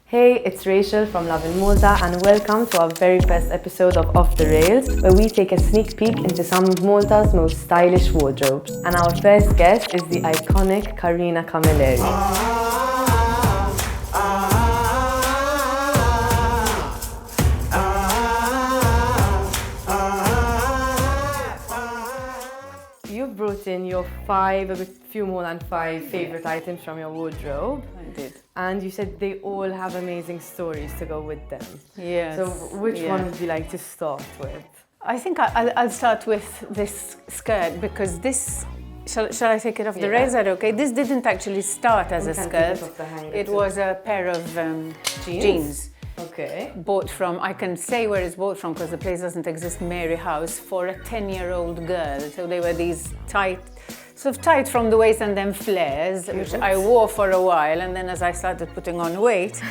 Hey, it's Rachel from Lovin, Malta, and welcome to our very first episode of Off the Rails, where we take a sneak peek into some of Malta's most stylish wardrobes. And our first guest is the iconic Carina Camilleri. You brought in your a few more than five favorite items from your wardrobe. I did. And you said they all have amazing stories to go with them. Yes. So which one would you like to start with? I think I'll start with this skirt because this, shall I take it off the rails? Is that okay? This didn't actually start as a skirt. It was a pair of jeans. Okay. Bought from, I can say where it's bought from because the place doesn't exist, Mary House, for a 10-year-old girl. So they were these tight from the waist and then flares, which I wore for a while. And then as I started putting on weight,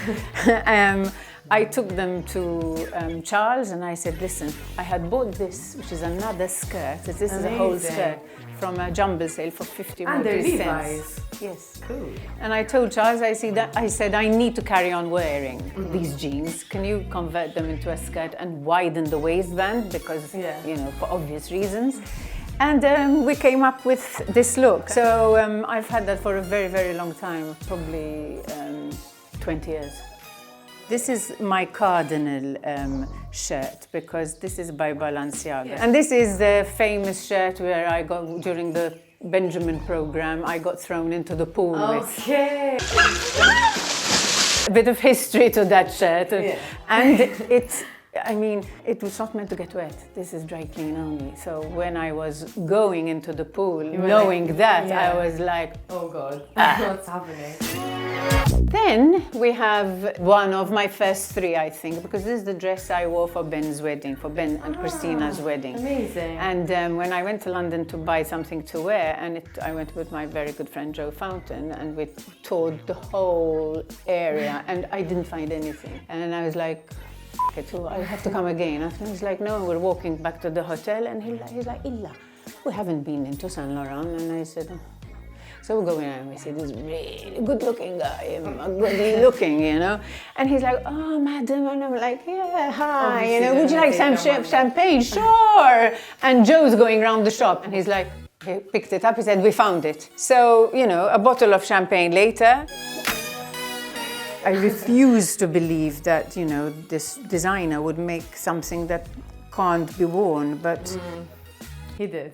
I took them to Charles and I said, listen, I had bought this, which is another skirt. This is a whole skirt from a jumble sale for 50 cents. And they're Levi's. Yes. Cool. And I told Charles, I said, I need to carry on wearing these jeans. Can you convert them into a skirt and widen the waistband? Because, you know, for obvious reasons. And we came up with this look. So I've had that for a very, very long time, probably 20 years. This is my cardinal shirt because this is by Balenciaga. Yeah. And this is the famous shirt where I got, during the Benjamin program, I got thrown into the pool with. Okay. A bit of history to that shirt. Yeah. And it was not meant to get wet. This is dry clean only. So when I was going into the pool, knowing that, I was like, oh God, what's happening? Then we have one of my first three, I think, because this is the dress I wore for Ben's wedding, for Ben and Kristina's wedding. Amazing. And when I went to London to buy something to wear, and I went with my very good friend Joe Fountain, and we toured the whole area, and I didn't find anything. And I was like, I have to come again. And he's like, no, we're walking back to the hotel, and he's like, Illa, we haven't been into Saint Laurent. And I said, oh. So we go in and we see this really good-looking guy, goodly looking, you know. And he's like, oh, madam. And I'm like, yeah, hi, you know, would you like some champagne? Sure. And Joe's going around the shop, and he's like, he picked it up. He said, we found it. So, you know, a bottle of champagne later. I refuse to believe that, you know, this designer would make something that can't be worn, but he did.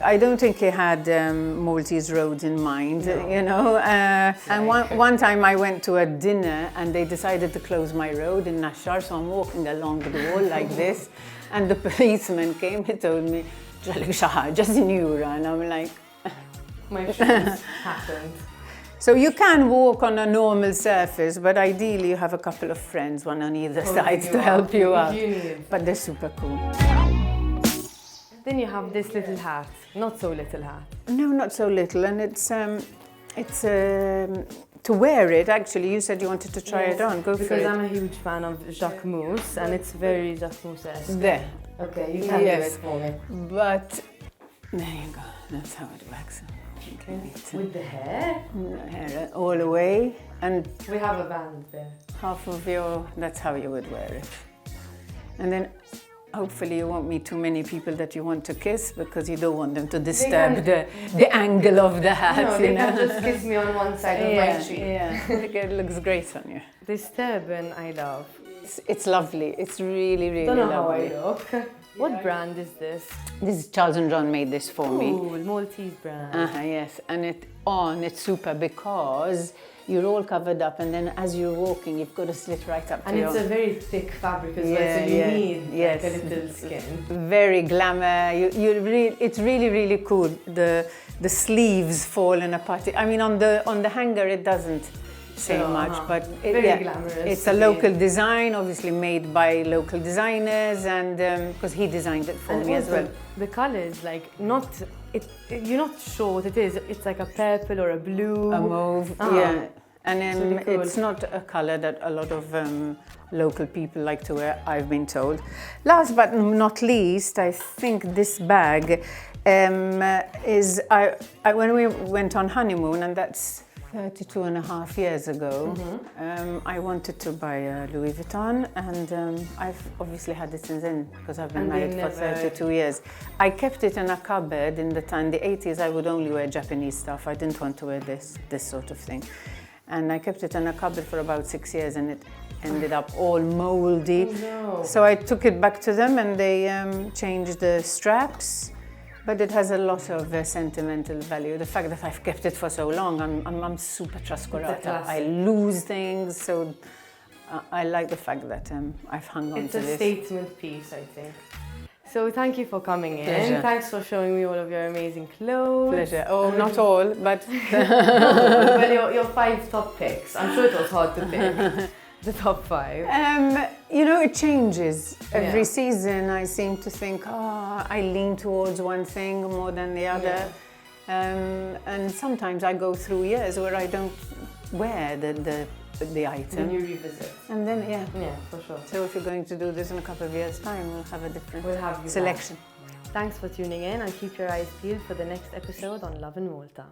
I don't think he had Maltese roads in mind, you know. And one time I went to a dinner and they decided to close my road in Nashar, so I'm walking along the wall like this, and the policeman came, he told me, just in Euro, and I'm like, my shoes happened. So you can walk on a normal surface, but ideally you have a couple of friends, one on either side, to help you out. But they're super cool. Then you have this little hat, not so little hat. No, not so little, and it's to wear it. Actually, you said you wanted to try it on. Go for it. Because I'm a huge fan of Jacques Mousse, and it's very Jacques Mousse-esque. There. Okay, you can do it for me. But there you go. That's how it works. Okay. With the hair? Hair all the way, and we have a band there. Half of that's how you would wear it. And then hopefully you won't meet too many people that you want to kiss because you don't want them to disturb the angle of the hat. No, they can just kiss me on one side of my cheek. Yeah, it looks great on you. This turban I love. It's lovely. It's really, really lovely. Don't know how I look. What brand is this? This is Charles & John made this for me. Ooh, Maltese brand. Yes, and it's super because you're all covered up, and then as you're walking, you've got a slit right up to your... And it's a very thick fabric as well, so you need like a little skin. Very glamour. It's really, really cool. The sleeves falling apart. I mean, on the hanger, it doesn't say much, but very glamorous. It's a local design, obviously made by local designers, and because he designed it for me as well. The colors, like you're not sure what it is. It's like a purple or a blue, a mauve, yeah. And really cool. It's not a color that a lot of local people like to wear, I've been told. Last but not least, I think this bag is when we went on honeymoon, and that's 32 and a half years ago, I wanted to buy a Louis Vuitton, and I've obviously had it since then because I've been married for 32 years. I kept it in a cupboard in the 80s. I would only wear Japanese stuff. I didn't want to wear this sort of thing. And I kept it in a cupboard for about 6 years, and it ended up all moldy. Oh, no. So I took it back to them, and they changed the straps. But it has a lot of sentimental value. The fact that I've kept it for so long, I'm super trascurata. I lose things, so I like the fact that I've hung on to this. It's a statement piece, I think. So thank you for coming in. Pleasure. Thanks for showing me all of your amazing clothes. Pleasure. Oh, not all, but... Well, your 5 top picks. I'm sure it was hard to pick. The top 5. You know, it changes. Every season I seem to think, I lean towards one thing more than the other. And sometimes I go through years where I don't wear the item. Then you revisit. And then, Yeah, for sure. So if you're going to do this in a couple of years' time, we'll have a different you selection. back. Thanks for tuning in, and keep your eyes peeled for the next episode on Lovin Malta.